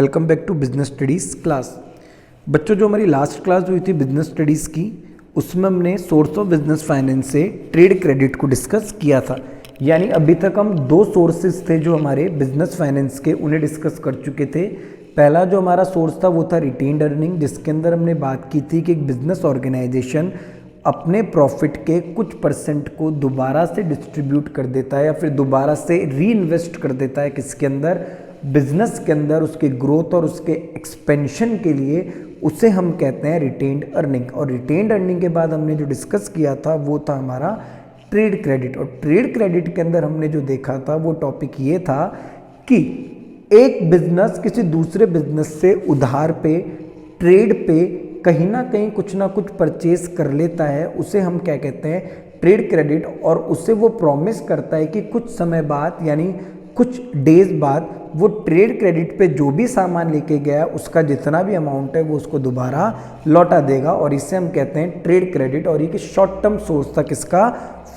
Welcome back to business studies class. बच्चों, जो हमारी लास्ट क्लास हुई थी बिजनेस स्टडीज़ की, उसमें हमने सोर्स ऑफ बिजनेस फाइनेंस से ट्रेड क्रेडिट को डिस्कस किया था। यानी अभी तक हम दो सोर्सेज थे जो हमारे बिजनेस फाइनेंस के, उन्हें डिस्कस कर चुके थे। पहला जो हमारा सोर्स था वो था रिटेन्ड अर्निंग, जिसके अंदर हमने बात की थी कि एक बिजनेस ऑर्गेनाइजेशन अपने प्रॉफिट के कुछ परसेंट को दोबारा से डिस्ट्रीब्यूट कर देता है या फिर दोबारा से री इन्वेस्ट कर देता है किसके अंदर, बिजनेस के अंदर, उसके ग्रोथ और उसके एक्सपेंशन के लिए। उसे हम कहते हैं रिटेन्ड अर्निंग। और रिटेन्ड अर्निंग के बाद हमने जो डिस्कस किया था वो था हमारा ट्रेड क्रेडिट। और ट्रेड क्रेडिट के अंदर हमने जो देखा था वो टॉपिक ये था कि एक बिजनेस किसी दूसरे बिजनेस से उधार पे, ट्रेड पे कहीं ना कहीं कुछ ना कुछ परचेज कर लेता है, उसे हम क्या कहते हैं, ट्रेड क्रेडिट। और उसे वो प्रॉमिस करता है कि कुछ समय बाद यानी कुछ डेज बाद वो ट्रेड क्रेडिट पे जो भी सामान लेके गया उसका जितना भी अमाउंट है वो उसको दोबारा लौटा देगा। और इसे हम कहते हैं ट्रेड क्रेडिट। और ये कि शॉर्ट टर्म सोर्स था किसका,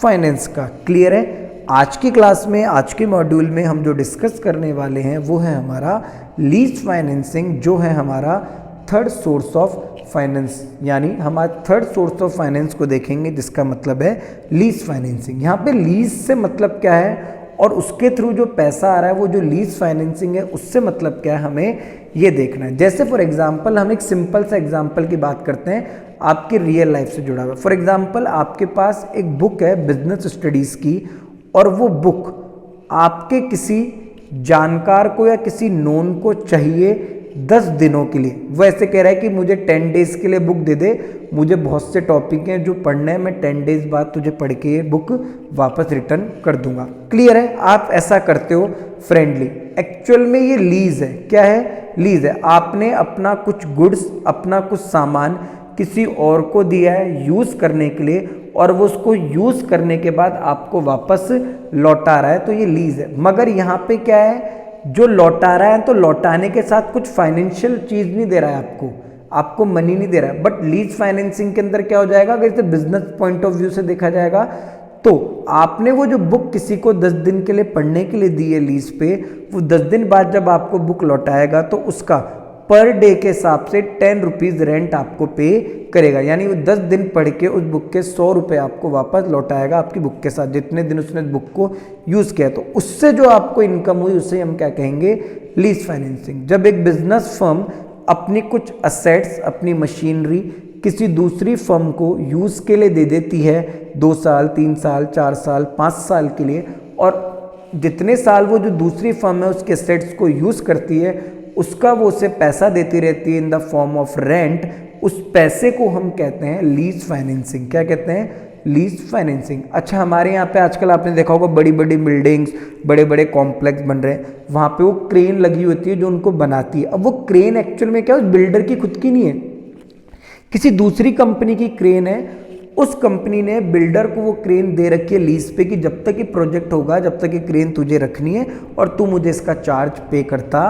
फाइनेंस का। क्लियर है। आज की क्लास में, आज के मॉड्यूल में हम जो डिस्कस करने वाले हैं वो है हमारा लीज फाइनेंसिंग, जो है हमारा थर्ड सोर्स ऑफ फाइनेंस। यानी हम आज थर्ड सोर्स ऑफ फाइनेंस को देखेंगे, जिसका मतलब है लीज फाइनेंसिंग। यहाँ पे लीज से मतलब क्या है और उसके थ्रू जो पैसा आ रहा है वो जो लीज फाइनेंसिंग है उससे मतलब क्या है, हमें ये देखना है। जैसे फॉर एग्जांपल हम एक सिंपल सा एग्जांपल की बात करते हैं आपके रियल लाइफ से जुड़ा हुआ। फॉर एग्जांपल आपके पास एक बुक है बिजनेस स्टडीज़ की, और वो बुक आपके किसी जानकार को या किसी नोन को चाहिए 10 दिनों के लिए। वो ऐसे कह रहा है कि मुझे 10 डेज़ के लिए बुक दे दे, मुझे बहुत से टॉपिक हैं जो पढ़ने हैं, मैं 10 डेज़ बाद तुझे पढ़ के ये बुक वापस रिटर्न कर दूंगा। क्लियर है। आप ऐसा करते हो फ्रेंडली। एक्चुअल में ये लीज है। क्या है, लीज है। आपने अपना कुछ गुड्स, अपना कुछ सामान किसी और को दिया है यूज़ करने के लिए, और वो उसको यूज़ करने के बाद आपको वापस लौटा रहा है, तो ये लीज है। मगर यहाँ पे क्या है, जो लौटा रहा है तो लौटाने के साथ कुछ फाइनेंशियल चीज़ नहीं दे रहा है आपको मनी नहीं दे रहा है। बट लीज फाइनेंसिंग के अंदर क्या हो जाएगा, अगर इसे बिजनेस पॉइंट ऑफ व्यू से देखा जाएगा तो आपने वो जो बुक किसी को 10 दिन के लिए पढ़ने के लिए दी है लीज पे, वो 10 दिन बाद जब आपको बुक लौटाएगा तो उसका पर डे के हिसाब से 10 रुपीज़ रेंट आपको पे करेगा। यानी वो 10 दिन पढ़ के उस बुक के 100 रुपये आपको वापस लौटाएगा आपकी बुक के साथ, जितने दिन उसने बुक को यूज़ किया। तो उससे जो आपको इनकम हुई उसे हम क्या कहेंगे, लीज फाइनेंसिंग। जब एक बिजनेस फर्म अपनी कुछ असेट्स, अपनी मशीनरी किसी दूसरी फर्म को यूज़ के लिए दे देती है 2 साल, 3 साल, 4 साल, 5 साल के लिए, और जितने साल वो जो दूसरी फर्म है उसके असेट्स को यूज़ करती है उसका वो उसे पैसा देती रहती है in the form of rent, उस पैसे को हम कहते हैं लीज फाइनेंसिंग। क्या कहते हैं, लीज फाइनेंसिंग। अच्छा, हमारे यहाँ पे आजकल आपने देखा होगा बड़ी बड़ी बिल्डिंग्स, बड़े बड़े कॉम्प्लेक्स बन रहे हैं, वहाँ पे वो क्रेन लगी होती है जो उनको बनाती है। अब वो क्रेन एक्चुअल में क्या है, उस बिल्डर की खुद की नहीं है, किसी दूसरी कंपनी की क्रेन है। उस कंपनी ने बिल्डर को वो क्रेन दे रखी है लीज पे कि जब तक ये प्रोजेक्ट होगा, जब तक ये क्रेन तुझे रखनी है और तू मुझे इसका चार्ज पे करता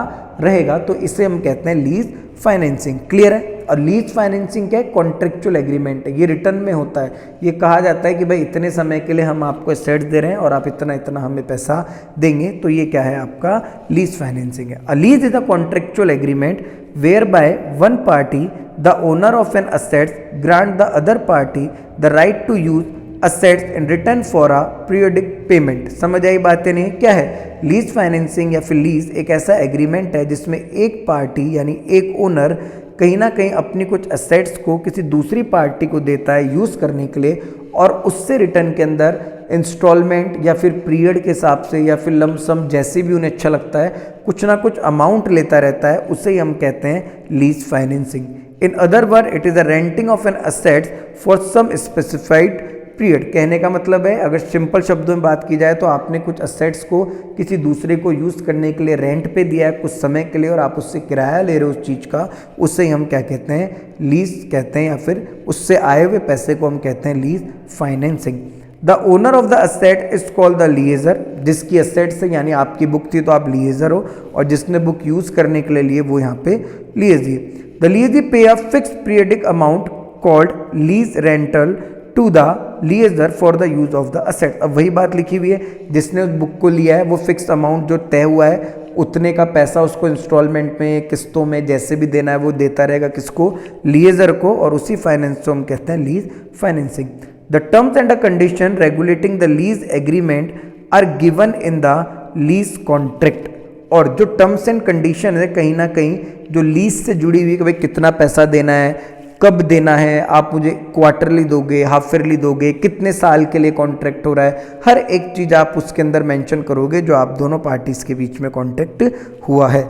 रहेगा। तो इसे हम कहते हैं लीज फाइनेंसिंग। क्लियर है। और लीज फाइनेंसिंग क्या है, कॉन्ट्रेक्चुअल एग्रीमेंट है, ये रिटर्न में होता है। ये कहा जाता है कि भाई इतने समय के लिए हम आपको एसेट्स दे रहे हैं और आप इतना इतना हमें पैसा देंगे, तो ये क्या है, आपका लीज फाइनेंसिंग है। A lease is a contractual agreement whereby one party, the owner of an assets, grant the other party the right to use assets in return for a periodic payment। समझ आई बातें नहीं। क्या है lease financing या फिर lease, एक ऐसा agreement है जिसमें एक पार्टी यानी एक ओनर कहीं ना कहीं अपनी कुछ असेट्स को किसी दूसरी पार्टी को देता है यूज़ करने के लिए, और उससे रिटर्न के अंदर इंस्टॉलमेंट या फिर पीरियड के हिसाब से या फिर लमसम, जैसे भी उन्हें अच्छा लगता है, कुछ ना कुछ अमाउंट लेता रहता है, उसे ही हम कहते हैं lease financing. In other word it is a renting of an assets for some specified period. कहने का मतलब है, अगर सिंपल शब्दों में बात की जाए तो आपने कुछ असेट्स को किसी दूसरे को यूज़ करने के लिए रेंट पे दिया है कुछ समय के लिए, और आप उससे किराया ले रहे हो उस चीज़ का, उससे हम क्या कहते हैं, लीज कहते हैं, या फिर उससे आए हुए पैसे को हम कहते हैं lease financing. The owner of the asset is called the lessor. जिसकी असेट्स है, यानी आपकी बुक थी तो आप लीजर हो, और जिसने बुक यूज़ करने के लिए लिए वो यहाँ पे लीजी। The lessee pay a fix periodic amount called lease rental to the lessor for the use of the asset. अब वही बात लिखी हुई है, जिसने उस बुक को लिया है वो फिक्स अमाउंट जो तय हुआ है उतने का पैसा उसको इंस्टॉलमेंट में, किस्तों में, जैसे भी देना है वो देता रहेगा, किसको, लीजर को, और उसी फाइनेंस को हम कहते हैं lease financing. The terms and the condition regulating the lease agreement are given in the lease contract. और जो टर्म्स एंड कंडीशन है कहीं ना कहीं जो लीज से जुड़ी हुई कि भाई कितना पैसा देना है, कब देना है, आप मुझे क्वार्टरली दोगे, हाफ ईयरली दोगे, कितने साल के लिए कॉन्ट्रैक्ट हो रहा है, हर एक चीज़ आप उसके अंदर मेंशन करोगे जो आप दोनों पार्टीज के बीच में कॉन्ट्रैक्ट हुआ है।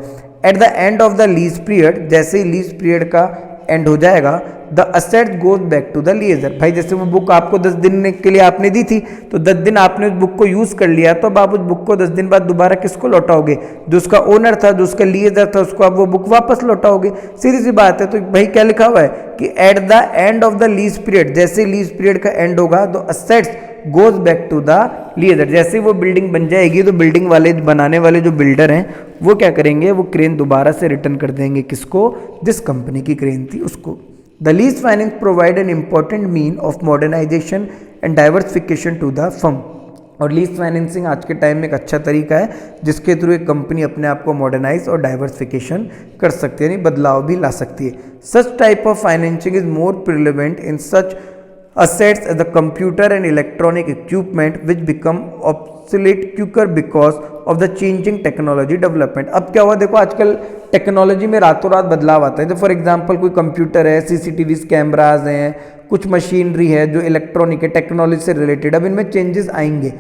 At the end of the lease period, जैसे ही लीज पीरियड का एंड हो जाएगा, the asset goes back to the lessor. भाई जैसे वो बुक आपको 10 दिन के लिए आपने दी थी, तो 10 दिन आपने उस बुक को यूज कर लिया, तो अब आप उस बुक को 10 दिन बाद दोबारा किसको लौटाओगे, जो उसका ओनर था, जो उसका लीजर था, उसको आप वो बुक वापस लौटाओगे। सीधी सी बात है। तो भाई क्या लिखा हुआ है कि at the end of the lease period, जैसे लीज पीरियड का एंड होगा तो assets goes back to the lessor. जैसे वो बिल्डिंग बन जाएगी तो बिल्डिंग वाले, बनाने वाले जो बिल्डर हैं वो क्या करेंगे, वो क्रेन दोबारा से रिटर्न कर देंगे, किसको, जिस कंपनी की क्रेन थी उसको। The lease finance provide an important mean of modernization and diversification to the firm. और लीज फाइनेंसिंग आज के टाइम में एक अच्छा तरीका है जिसके थ्रू एक कंपनी अपने आप को मॉडर्नाइज और डाइवर्सिफिकेशन कर सकती है, यानी बदलाव भी ला सकती है। Such type of financing is more prevalent in such assets as the computer and electronic equipment which become obsolete quicker because of the changing technology development। अब क्या हुआ, देखो आजकल टेक्नोलॉजी में रातों रात बदलाव आता है। तो फॉर एग्जांपल कोई कंप्यूटर है, सीसीटीवी कैमराज हैं, कुछ मशीनरी है जो इलेक्ट्रॉनिक है, टेक्नोलॉजी से रिलेटेड, अब इनमें चेंजेस आएंगे।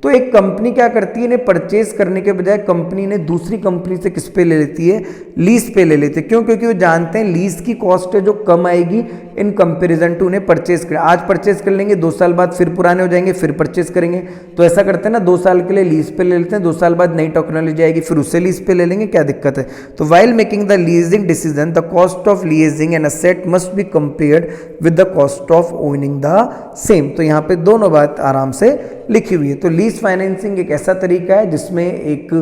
तो एक कंपनी क्या करती है, इन्हें परचेज करने के बजाय कंपनी ने दूसरी कंपनी से किस पे ले लेती है, लीज पे ले लेती है। क्यों? क्योंकि वो जानते हैं लीज की कॉस्ट है जो कम आएगी इन कंपैरिजन टू उन्हें परचेज कर। आज परचेज कर लेंगे, 2 साल बाद फिर पुराने हो जाएंगे, फिर परचेज करेंगे। तो ऐसा करते हैं ना, 2 साल के लिए लीज पे ले लेते हैं, 2 साल बाद नई टेक्नोलॉजी आएगी, फिर उसे लीज पे ले लेंगे, क्या दिक्कत है। तो while making the leasing decision the cost of leasing an asset must be compared with the cost of owning the same. तो यहाँ पे दोनों बात आराम से लिखी हुई है। तो लीज फाइनेंसिंग एक ऐसा तरीका है जिसमें एक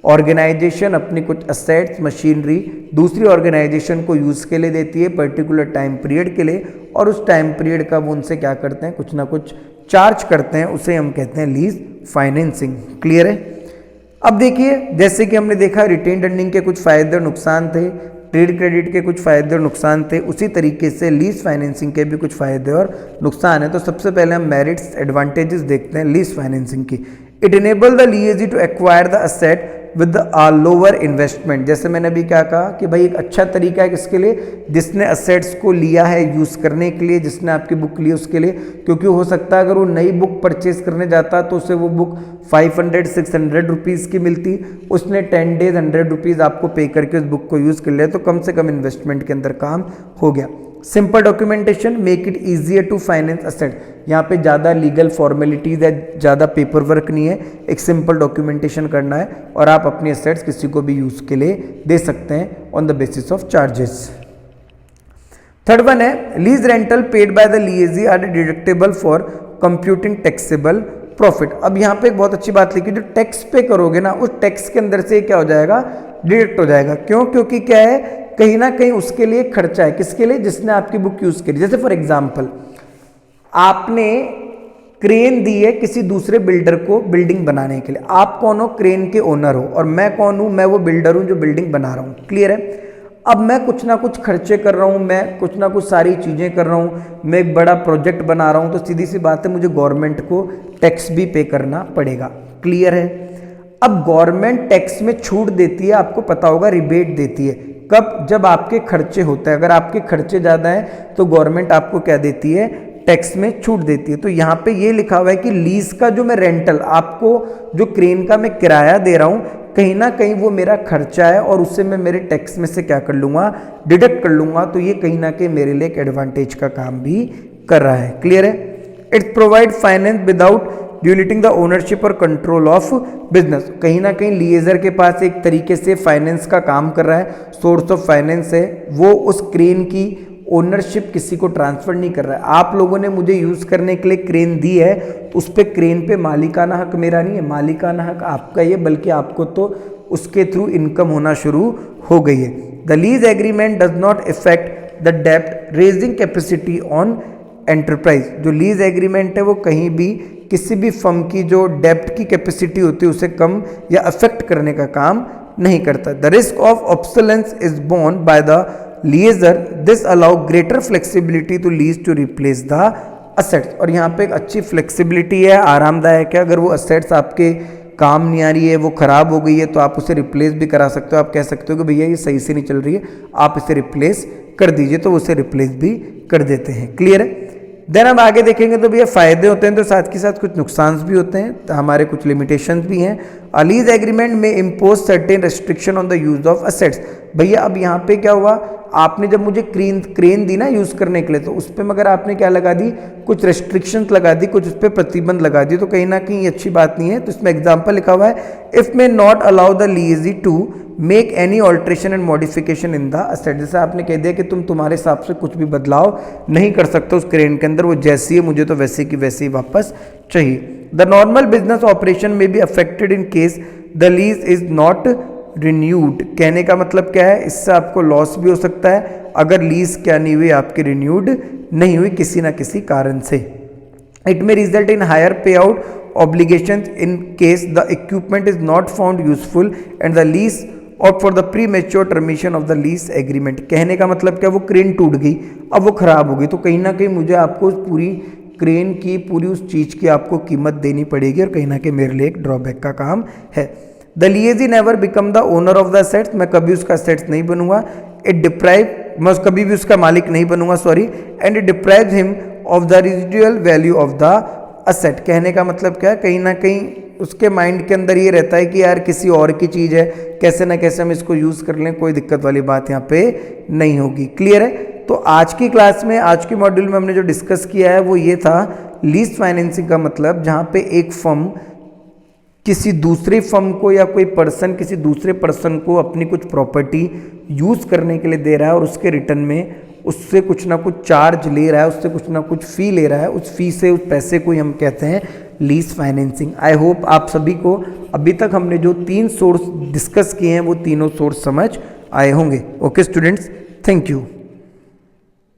ऑर्गेनाइजेशन अपनी कुछ असेट्स, मशीनरी दूसरी ऑर्गेनाइजेशन को यूज़ के लिए देती है पर्टिकुलर टाइम पीरियड के लिए, और उस टाइम पीरियड का वो उनसे क्या करते हैं, कुछ ना कुछ चार्ज करते हैं, उसे हम कहते हैं लीज फाइनेंसिंग। क्लियर है। अब देखिए, जैसे कि हमने देखा रिटेन्ड अर्निंग के कुछ फायदे और नुकसान थे, ट्रेड क्रेडिट के कुछ फायदे और नुकसान थे, उसी तरीके से लीज फाइनेंसिंग के भी कुछ फायदे और नुकसान है। तो सबसे पहले हम मेरिट्स, एडवांटेजेस देखते हैं लीज फाइनेंसिंग की। It enable the lessee to acquire the asset with lower investment. जैसे मैंने अभी क्या कहा कि भाई एक अच्छा तरीका है किसके लिए, जिसने असेट्स को लिया है यूज़ करने के लिए, जिसने आपकी बुक ली उसके लिए। क्योंकि हो सकता है अगर वो नई बुक परचेज करने जाता तो उसे वो बुक 500-600 रुपीज़ की मिलती, उसने 10 डेज 100 रुपीज़ आपको पे करके उस बुक को यूज़ कर लिया, तो कम से कम इन्वेस्टमेंट के अंदर काम हो गया। Simple documentation make it easier to finance asset. यहाँ पे ज़्यादा लीगल फॉर्मेलिटीज़ है, ज़्यादा पेपर वर्क नहीं है, एक सिंपल डॉक्यूमेंटेशन करना है और आप अपनी असेट्स किसी को भी यूज़ के लिए दे सकते हैं on the basis of charges. Third one है lease rental paid by the lessee are deductible for computing taxable profit. अब यहाँ पे एक बहुत अच्छी बात लिखी, जो टैक्स पे करोगे ना उस टैक्स के अंदर से क्या हो जाएगा, डिडक्ट हो जाएगा। क्यों? क्योंकि क्या है, कहीं ना कहीं उसके लिए खर्चा है, किसके लिए, जिसने आपकी बुक यूज करी। जैसे फॉर एग्जांपल आपने क्रेन दी है किसी दूसरे बिल्डर को बिल्डिंग बनाने के लिए, आप कौन हो, क्रेन के ओनर हो, और मैं कौन हूं, मैं वो बिल्डर हूं जो बिल्डिंग बना रहा हूं। क्लियर है। अब मैं कुछ ना कुछ खर्चे कर रहा हूं, मैं कुछ ना कुछ सारी चीजें कर रहा हूं, मैं एक बड़ा प्रोजेक्ट बना रहा हूं, तो सीधी सी बात है मुझे गवर्नमेंट को टैक्स भी पे करना पड़ेगा। क्लियर है। अब गवर्नमेंट टैक्स में छूट देती है, आपको पता होगा रिबेट देती है। कब? जब आपके खर्चे होते हैं। अगर आपके खर्चे ज़्यादा हैं तो गवर्नमेंट आपको क्या देती है, टैक्स में छूट देती है। तो यहाँ पे ये लिखा हुआ है कि लीज का जो मैं रेंटल, आपको जो क्रेन का मैं किराया दे रहा हूँ, कहीं ना कहीं वो मेरा खर्चा है और उससे मैं मेरे टैक्स में से क्या कर लूँगा, डिडक्ट कर लूँगा। तो ये कहीं ना कहीं मेरे लिए एक एडवांटेज का काम भी कर रहा है। क्लियर है। It's provide finance without diluting the ownership और कंट्रोल ऑफ बिजनेस। कहीं ना कहीं लीजर के पास एक तरीके से फाइनेंस का काम कर रहा है, सोर्स ऑफ फाइनेंस है, वो उस क्रेन की ओनरशिप किसी को ट्रांसफर नहीं कर रहा है। आप लोगों ने मुझे यूज करने के लिए क्रेन दी है, तो उस पर क्रेन पे मालिकाना हक मेरा नहीं है, मालिकाना हक आपका ही है, बल्कि आपको तो उसके थ्रू इनकम होना शुरू हो गई है। The lease agreement does not effect the डेप्ट रेजिंग कैपेसिटी ऑन एंटरप्राइज। जो लीज एग्रीमेंट है वो कहीं भी किसी भी फर्म की जो डेप्ट की कैपेसिटी होती है उसे कम या अफेक्ट करने का काम नहीं करता। The risk of obsolescence is borne by the lessor, this allow greater flexibility to lease to replace the assets. और यहाँ पे एक अच्छी फ्लेक्सिबिलिटी है, आरामदायक है। अगर वो असेट्स आपके काम नहीं आ रही है, वो ख़राब हो गई है, तो आप उसे रिप्लेस भी करा सकते हो। आप कह सकते हो कि भैया ये सही से नहीं चल रही है, आप इसे रिप्लेस कर दीजिए, तो उसे रिप्लेस भी कर देते हैं। क्लियर है। देन अब आगे देखेंगे तो भैया फ़ायदे होते हैं, तो साथ के साथ कुछ नुकसान भी होते हैं, तो हमारे कुछ लिमिटेशंस भी हैं। अ लीज एग्रीमेंट में impose certain restriction on the use of assets. भैया अब यहाँ पे क्या हुआ, आपने जब मुझे क्रेन दी ना यूज़ करने के लिए, तो उस पर मगर आपने क्या लगा दी, कुछ रेस्ट्रिक्शंस लगा दी, कुछ उस पर प्रतिबंध लगा दी, तो कहीं ना कहीं अच्छी बात नहीं है। तो इसमें एग्जाम्पल लिखा हुआ है, if may not allow the lessee to make any alteration and modification in the asset. जैसे आपने कह दिया कि तुम तुम्हारे हिसाब से कुछ भी बदलाव नहीं कर सकते उस क्रेन के अंदर, वो जैसी है मुझे तो वैसे की वैसे ही वापस चाहिए। द नॉर्मल बिजनेस ऑपरेशन में be affected in case the lease is not renewed. कहने का मतलब क्या है, इससे आपको लॉस भी हो सकता है अगर लीज क्या नहीं हुई, आपकी रिन्यूड नहीं हुई किसी ना किसी कारण से। It may result in higher pay out obligations in case the equipment is not found useful and the lease or for the premature termination of the lease agreement। कहने का मतलब क्या, वो क्रेन टूट गई, अब वो खराब हो गई, तो कहीं ना कहीं मुझे आपको पूरी क्रेन की, पूरी उस चीज़ की आपको कीमत देनी पड़ेगी, और कहीं ना कहीं मेरे लिए एक ड्रॉबैक का काम है। The lessee never become the owner of the assets, मैं कभी उसका असेट्स नहीं बनूंगा। इट डिप्राइव, मैं कभी भी उसका मालिक नहीं बनूंगा, sorry. And it deprive him of the residual value of the asset. कहने का मतलब क्या है, कहीं ना कहीं उसके माइंड के अंदर ये रहता है कि यार किसी और की चीज़ है, कैसे ना कैसे हम इसको यूज़ कर लें, कोई दिक्कत वाली बात यहाँ पे नहीं होगी। क्लियर है। तो आज की क्लास में, आज के मॉड्यूल में हमने जो डिस्कस किया है वो ये था, लीज फाइनेंसिंग का मतलब जहाँ पे एक फर्म किसी दूसरे फर्म को या कोई पर्सन किसी दूसरे पर्सन को अपनी कुछ प्रॉपर्टी यूज़ करने के लिए दे रहा है, और उसके रिटर्न में उससे कुछ ना कुछ चार्ज ले रहा है, उससे कुछ ना कुछ फ़ी ले रहा है, उस फी से उस पैसे को ही हम कहते हैं लीज फाइनेंसिंग। आई होप आप सभी को अभी तक हमने जो 3 सोर्स डिस्कस किए हैं वो तीनों सोर्स समझ आए होंगे। Okay students, thank you.